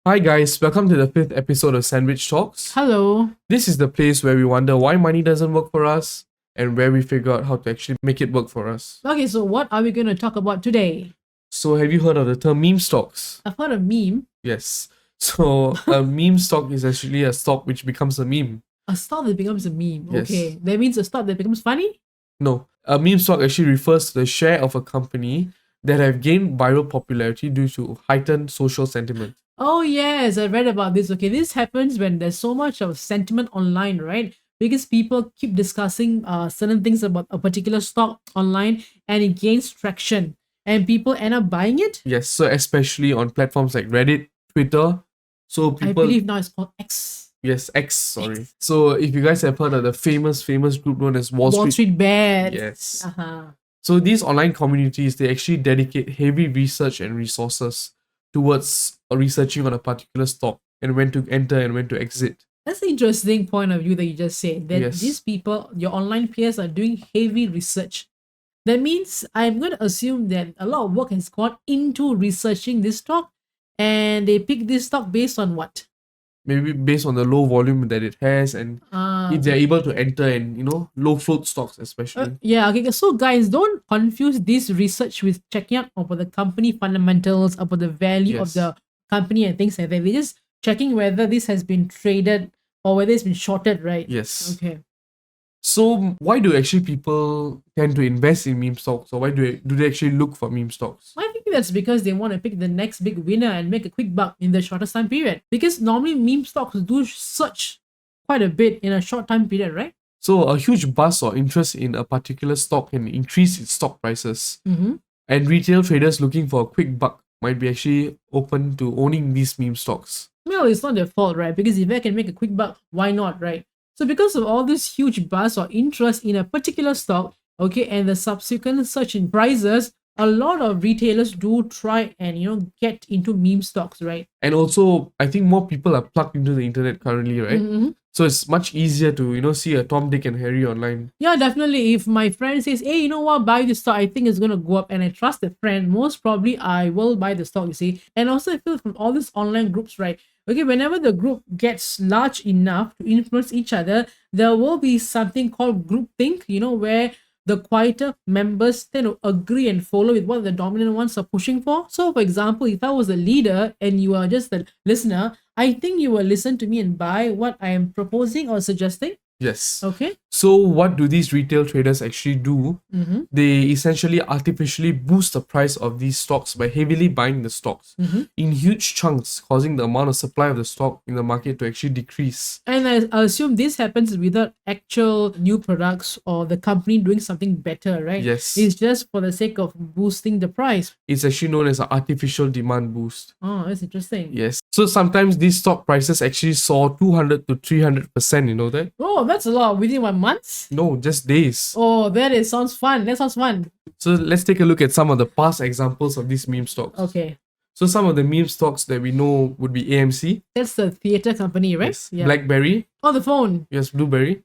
Hi guys, welcome to the fifth episode of Sandwich Talks. Hello. This is the place where we wonder why money doesn't work for us and where we figure out how to actually make it work for us. Okay, so what are we going to talk about today? So have you heard of the term meme stocks? I've heard of meme. Yes. So a meme stock is actually a stock which becomes a meme. A stock that becomes a meme. Yes. Okay, that means a stock that becomes funny? No, a meme stock actually refers to the share of a company that have gained viral popularity due to heightened social sentiment. Oh, yes, I read about this. Okay, this happens when there's so much of sentiment online, right? Because people keep discussing certain things about a particular stock online and it gains traction and people end up buying it. Yes, so especially on platforms like Reddit, Twitter. So I people believe now it's called X. Yes, X, sorry. So if you guys have heard of the famous group known as Wall Street. Bets. Yes. Uh-huh. So these online communities, they actually dedicate heavy research and resources towards researching on a particular stock and when to enter and when to exit. That's the interesting point of view that you just said. That Yes. these people, your online peers, are doing heavy research. That means I'm going to assume that a lot of work has gone into researching this stock, and they pick this stock based on what? Maybe based on the low volume that it has and if they're able to enter and, low float stocks especially. Yeah, okay. So guys, don't confuse this research with checking out about the company fundamentals, about the value of Yes. the company and things like that. They're just checking whether this has been traded or whether it's been shorted, right? Yes. Okay. So why do actually people tend to invest in meme stocks or why do they actually look for meme stocks? I think that's because they want to pick the next big winner and make a quick buck in the shortest time period. Because normally meme stocks do surge quite a bit in a short time period, right? So a huge buzz or interest in a particular stock can increase its stock prices. Mm-hmm. And retail traders looking for a quick buck might be actually open to owning these meme stocks. Well, it's not their fault, right? Because if they can make a quick buck, why not, right? So because of all this huge buzz or interest in a particular stock, okay, and the subsequent surge in prices, a lot of retailers do try and get into meme stocks, right? And also, I think more people are plugged into the internet currently, right? Mm-hmm. So it's much easier to, see a Tom, Dick and Harry online. Yeah, definitely. If my friend says, hey, you know what, buy this stock, I think it's going to go up, and I trust the friend, most probably I will buy the stock, you see. And also, I feel from all these online groups, right? Okay, whenever the group gets large enough to influence each other, there will be something called groupthink, where the quieter members tend to agree and follow with what the dominant ones are pushing for. So, for example, if I was a leader and you are just a listener, I think you will listen to me and buy what I am proposing or suggesting. Yes. Okay. So what do these retail traders actually do? Mm-hmm. They essentially artificially boost the price of these stocks by heavily buying the stocks in huge chunks, causing the amount of supply of the stock in the market to actually decrease. And I assume this happens without actual new products or the company doing something better, right? Yes. It's just for the sake of boosting the price. It's actually known as an artificial demand boost. Oh, that's interesting. Yes. So sometimes these stock prices actually soar 200 to 300%, you know that? Oh, that's a lot. Within 1 month? No, just days. Oh, sounds fun. That sounds fun. So let's take a look at some of the past examples of these meme stocks. Okay. So some of the meme stocks that we know would be AMC. That's the theater company, right? Yes. BlackBerry. Oh, the phone. Yes, Blueberry.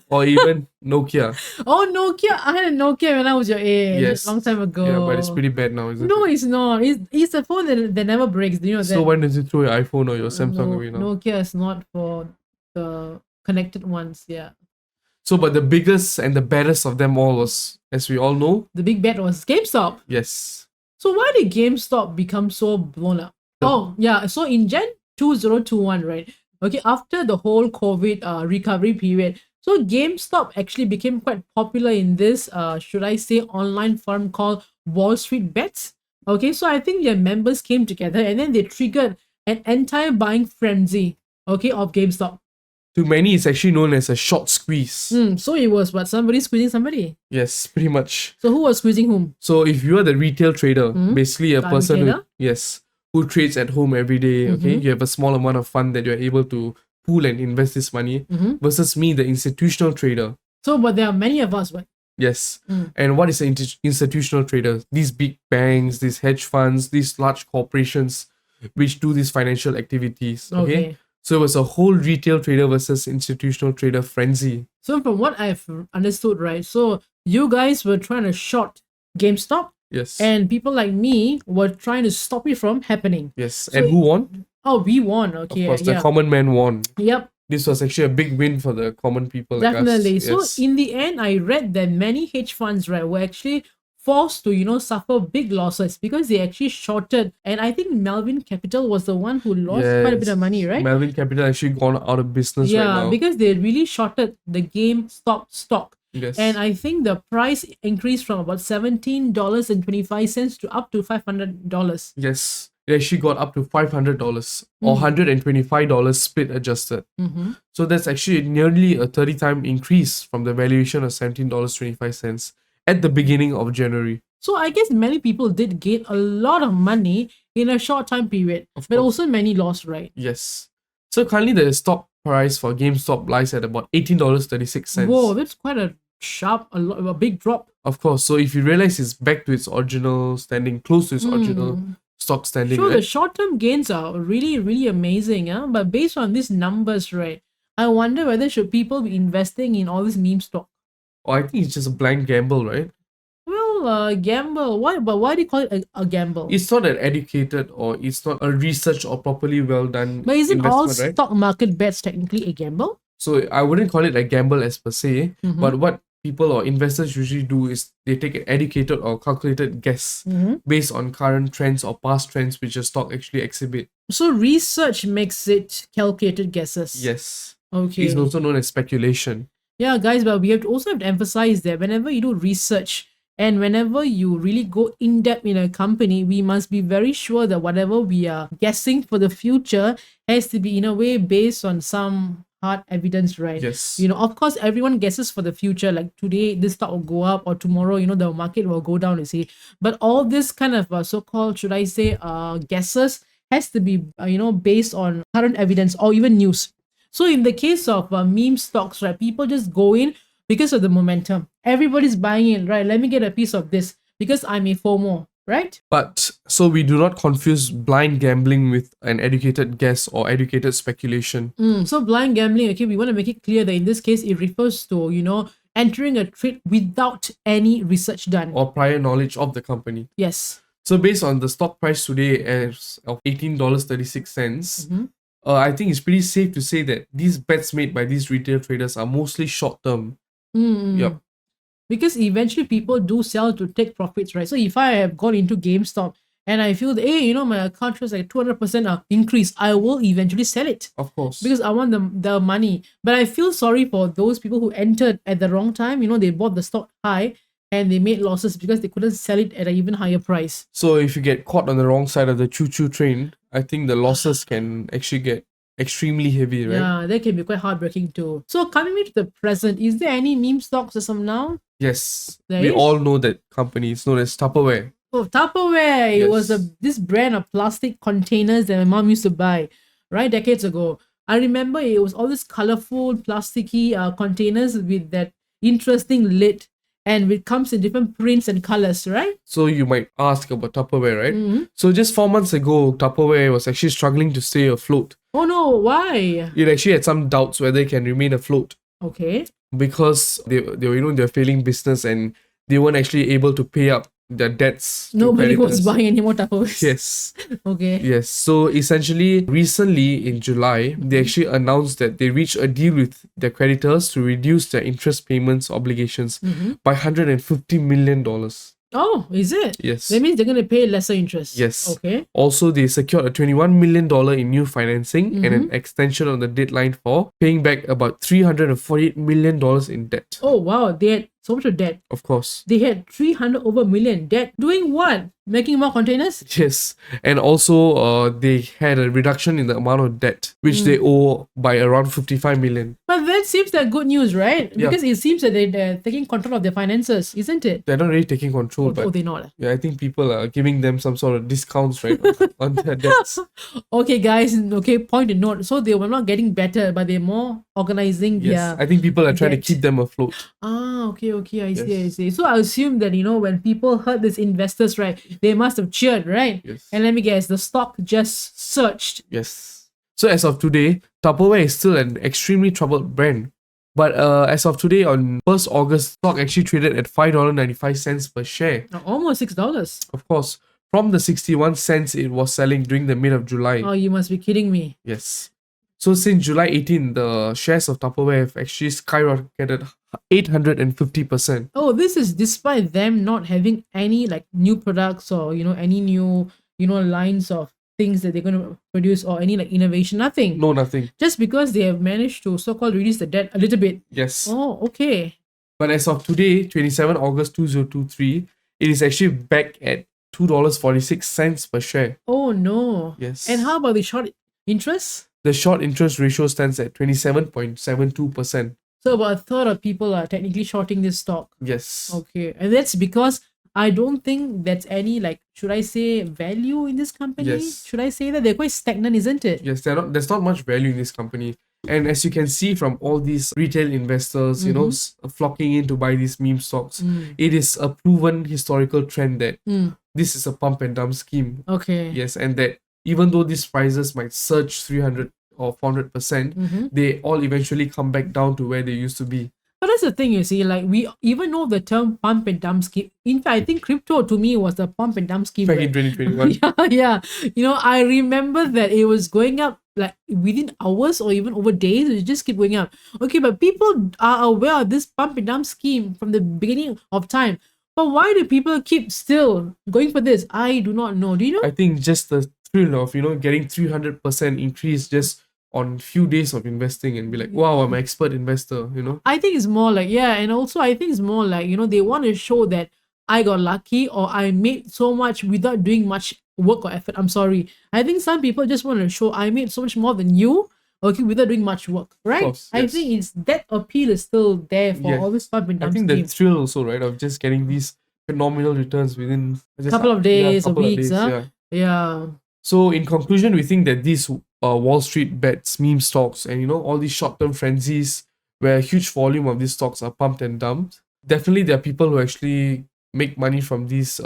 Or even Nokia. Oh, Nokia. I had a Nokia when I was your age. Yes. A long time ago. Yeah, but it's pretty bad now, isn't No, it? it's not. It's a phone that never breaks. Do you know that? So why don't you throw your iPhone or your Samsung No, away now? Nokia is not for the connected ones. Yeah. So, but the biggest and the baddest of them all was, as we all know, The big bet was GameStop. yes. So why did GameStop become so blown up? Oh, yeah. So in Jan 2021, right? Okay, after the whole COVID recovery period, so GameStop actually became quite popular in this, should I say, online forum called Wall Street Bets. Okay, so I think their members came together and then they triggered an entire buying frenzy, okay, of GameStop. To many, it's actually known as a short squeeze. So it was what, somebody squeezing somebody. Yes, pretty much. So who was squeezing whom? So if you are the retail trader, basically a Silent person who, trader? yes, who trades at home every day, okay, you have a small amount of fund that you're able to pool and invest this money versus me, the institutional trader. So, but there are many of us, right? Yes. And what is an institutional trader? These big banks, these hedge funds, these large corporations which do these financial activities. Okay. So it was a whole retail trader versus institutional trader frenzy. So from what I've understood, right? So you guys were trying to short GameStop, Yes. and people like me were trying to stop it from happening. Yes. And who won? Oh, we won. Of Okay, course, the yeah. common man won. Yep. This was actually a big win for the common people like us. Definitely. So Yes. in the end, I read that many hedge funds, right, were actually forced to, suffer big losses because they actually shorted. And I think Melvin Capital was the one who lost quite a bit of money, right? Melvin Capital actually gone out of business right Yeah, now. because they really shorted the GameStop stock. Yes. And I think the price increased from about $17.25 to up to $500. Yes. It actually got up to $500 or $125 split adjusted. So that's actually nearly a 30-time increase from the valuation of $17.25 at the beginning of January. So I guess many people did gain a lot of money in a short time period, but course. also many lost, right? Yes. So currently the stock price for GameStop lies at about $18.36. Whoa, that's quite a big drop. Of course. So if you realize it's back to its original standing, close to its original stock standing, Sure, right? the short-term gains are really, really amazing, but based on these numbers, right, I wonder whether should people be investing in all this meme stock. Or I think it's just a blind gamble, right? Well, gamble. Why do you call it a gamble? It's not an educated or it's not a research or properly well done But isn't all investment, right? stock market bets technically a gamble? So I wouldn't call it a gamble as per se, but what people or investors usually do is they take an educated or calculated guess based on current trends or past trends which a stock actually exhibit. So research makes it calculated guesses. Yes. Okay. It's also known as speculation. Yeah, guys, but we also have to emphasize that whenever you do research and whenever you really go in depth in a company, we must be very sure that whatever we are guessing for the future has to be in a way based on some hard evidence, right? Yes. Of course, everyone guesses for the future, like today this stock will go up or tomorrow, the market will go down, you see. But all this kind of so-called, should I say, guesses has to be, based on current evidence or even news. So in the case of meme stocks, right, people just go in because of the momentum. Everybody's buying in, right? Let me get a piece of this because I'm a FOMO, right? But so we do not confuse blind gambling with an educated guess or educated speculation. So blind gambling, okay, we want to make it clear that in this case, it refers to, entering a trade without any research done. Or prior knowledge of the company. Yes. So based on the stock price today as of $18.36, I think it's pretty safe to say that these bets made by these retail traders are mostly short-term. Yep. Because eventually people do sell to take profits, right? So if I have gone into GameStop and I feel that, hey, my account shows like 200% increase, I will eventually sell it. Of course. Because I want the money. But I feel sorry for those people who entered at the wrong time. They bought the stock high and they made losses because they couldn't sell it at an even higher price. So if you get caught on the wrong side of the choo-choo train, I think the losses can actually get extremely heavy, right? Yeah, that can be quite heartbreaking too. So coming to the present, is there any meme stocks as of now? Yes. There we is? all know that company. It's known as Tupperware. Oh, Tupperware. It was this brand of plastic containers that my mom used to buy, right, decades ago. I remember it was all these colorful, plasticky containers with that interesting lid. And it comes in different prints and colors, right? So you might ask about Tupperware, right? So just 4 months ago, Tupperware was actually struggling to stay afloat. Oh no, why? It actually had some doubts whether it can remain afloat Okay. because they were they're failing business and they weren't actually able to pay up their debts. to Nobody was creditors. buying any more Tupperwares. Yes. Okay. Yes. So essentially, recently in July, they actually announced that they reached a deal with their creditors to reduce their interest payments obligations by $150 million. Oh, is it? Yes. That means they're going to pay lesser interest. Yes. Okay. Also, they secured a $21 million in new financing and an extension on the deadline for paying back about $348 million in debt. Oh, wow. They had so much of debt. Of course. They had 300 over million debt. Doing what? Making more containers? Yes. And also, they had a reduction in the amount of debt, which they owe by around $55 million. But that seems like good news, right? Yeah. Because it seems that they're taking control of their finances, isn't it? They're not really taking control, Oh, but they're not. yeah, I think people are giving them some sort of discounts, right, on their debts. Okay, guys. Okay, point to note. So they were not getting better, but they're more organizing Yes, their... I think people are trying to debt. keep them afloat. Ah, okay, I see, I Yes. see. So I assume that, when people heard these investors, right, they must have cheered, right? Yes. And let me guess, the stock just surged. Yes. So as of today, Tupperware is still an extremely troubled brand. But as of today, on 1st August, stock actually traded at $5.95 per share. Almost $6. Of course, from the 61 cents it was selling during the mid of July. Oh, you must be kidding me. Yes. So since July 18, the shares of Tupperware have actually skyrocketed 850%. Oh, this is despite them not having any like new products or any new lines of things that they're going to produce or any like innovation. Nothing. No, nothing. Just because they have managed to so-called reduce the debt a little bit. Yes. Oh, okay. But as of today, 27 August 2023, it is actually back at $2.46 per share. Oh no. Yes. And how about the short interest? The short interest ratio stands at 27.72%. So about a third of people are technically shorting this stock. Yes. Okay. And that's because I don't think that's any like, should I say, value in this company? Yes. Should I say that they're quite stagnant, isn't it? Yes, there's not much value in this company. And as you can see from all these retail investors, flocking in to buy these meme stocks, it is a proven historical trend that this is a pump and dump scheme. Okay. Yes, and that even though these prices might surge 300 or 400%, they all eventually come back down to where they used to be. But that's the thing, you see, like we even know the term pump and dump scheme. In fact, I think crypto to me was the pump and dump scheme. Back in 2021. Yeah. I remember that it was going up like within hours or even over days. It just keep going up. Okay, but people are aware of this pump and dump scheme from the beginning of time. But why do people keep still going for this? I do not know. Do you know? I think just the thrill of, getting 300% increase just on few days of investing and be like, wow, I'm an expert investor, I think it's more like, yeah, and also I think it's more like, they want to show that I got lucky or I made so much without doing much work or effort. I'm sorry. I think some people just want to show I made so much more than you, okay, without doing much work, right? Course, I yes. think it's that appeal is still there for all this pump and dump I think the schemes. thrill also, right, of just getting these phenomenal returns within just couple of days or couple of weeks, days, huh? Yeah. So in conclusion, we think that these Wall Street bets, meme stocks, and all these short-term frenzies where a huge volume of these stocks are pumped and dumped. Definitely, there are people who actually make money from these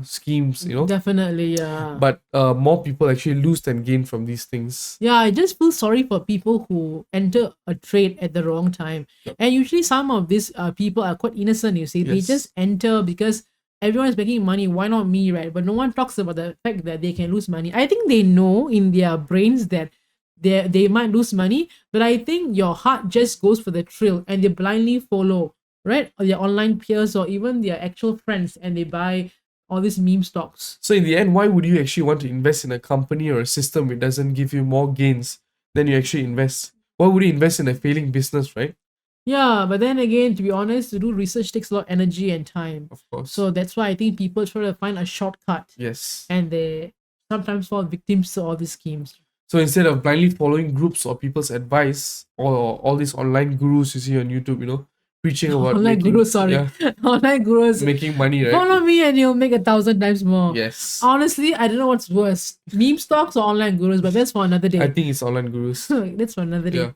schemes, Definitely, yeah. But more people actually lose than gain from these things. Yeah, I just feel sorry for people who enter a trade at the wrong time. Yep. And usually some of these people are quite innocent, you see. They Yes. just enter because everyone is making money. Why not me, right? But no one talks about the fact that they can lose money. I think they know in their brains that they might lose money, but I think your heart just goes for the thrill and they blindly follow, right? Or their online peers or even their actual friends, and they buy all these meme stocks. So in the end, why would you actually want to invest in a company or a system which doesn't give you more gains than you actually invest? Why would you invest in a failing business, right? Yeah, but then again, to be honest, to do research takes a lot of energy and time. Of course. So that's why I think people try to find a shortcut, yes. and they sometimes fall victims to all these schemes. So instead of blindly following groups or people's advice or all these online gurus you see on YouTube, preaching about Online gurus, sorry. yeah, Online gurus. making money, right? Follow me and you'll make 1,000 times more. Yes. Honestly, I don't know what's worse, meme stocks or online gurus, but that's for another day. I think it's online gurus. That's for another day. Yeah.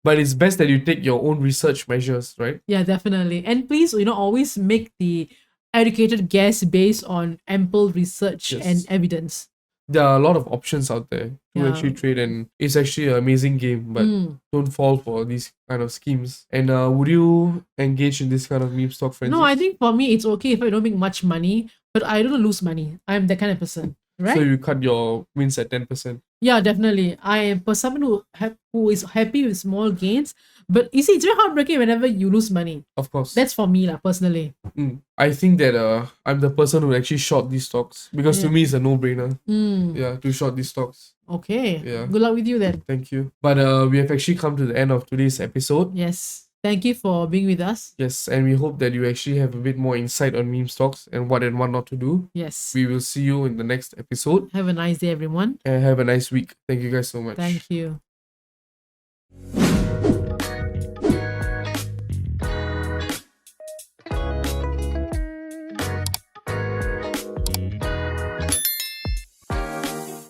But it's best that you take your own research measures, right? Yeah, definitely. And please, always make the educated guess based on ample research Yes. and evidence. There are a lot of options out there to Yeah. actually trade, and it's actually an amazing game, but don't fall for these kind of schemes. And would you engage in this kind of meme stock frenzies? No, I think for me, it's okay if I don't make much money, but I don't lose money. I'm that kind of person, right? So you cut your wins at 10%. Yeah, definitely. I am someone who is happy with small gains, but you see, it's very heartbreaking whenever you lose money. Of course. That's for me, personally. I think that I'm the person who actually short these stocks because to Yeah. me it's a no-brainer. Mm. Yeah, to short these stocks. Okay. Yeah. Good luck with you then. Thank you. But we have actually come to the end of today's episode. Yes. Thank you for being with us. Yes, and we hope that you actually have a bit more insight on meme stocks and what not to do. Yes. We will see you in the next episode Have a nice day, everyone. and have a nice week. Thank you guys so much. Thank you.